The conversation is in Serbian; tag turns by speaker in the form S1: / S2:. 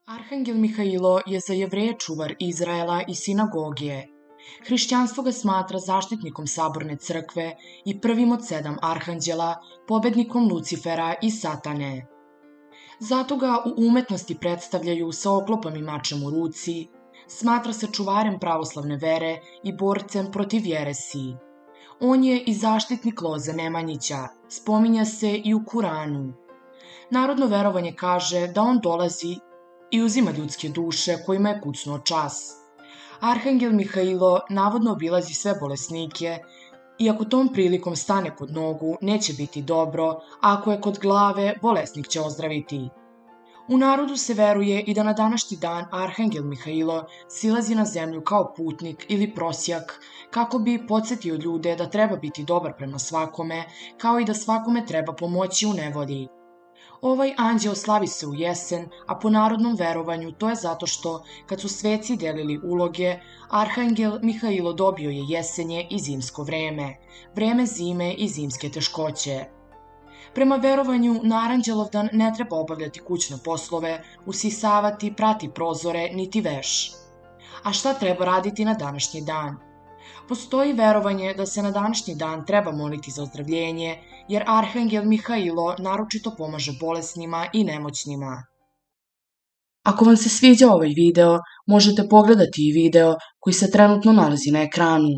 S1: Arhangel Mihailo je za Jevreje čuvar Izraela i sinagoge. Hrišćanstvo ga smatra zaštitnikom saborne crkve i prvim od 7 arhanđela, pobednikom Lucifera i Satane. Zato ga u umetnosti predstavljaju sa oklopom i mačem u ruci, smatra se čuvarem pravoslavne vere i borcem protiv jeresiji. On je i zaštitnik loze Nemanjića, spominja se i u Kuranu. Narodno verovanje kaže da on dolazi i uzima ljudske duše kojima je kucnuo čas. Arhangel Mihailo navodno obilazi sve bolesnike i ako tom prilikom stane kod nogu, neće biti dobro, a ako je kod glave, bolesnik će ozdraviti. U narodu se veruje i da na današnji dan Arhangel Mihailo silazi na zemlju kao putnik ili prosjak kako bi podsjetio ljude da treba biti dobar prema svakome, kao i da svakome treba pomoći u nevolji. Ovaj anđeo slavi se u jesen, a po narodnom verovanju to je zato što, kad su sveci delili uloge, Arhangel Mihailo dobio je jesenje i zimsko vreme, vreme zime i zimske teškoće. Prema verovanju, na Aranđelovdan ne treba obavljati kućne poslove, usisavati, prati prozore, niti veš. A šta treba raditi na današnji dan? Postoji verovanje da se na današnji dan treba moliti za ozdravljenje, jer Arhangel Mihailo naročito pomaže bolesnima i nemoćnima. Ako vam se sviđa ovaj video, možete pogledati i video koji se trenutno nalazi na ekranu.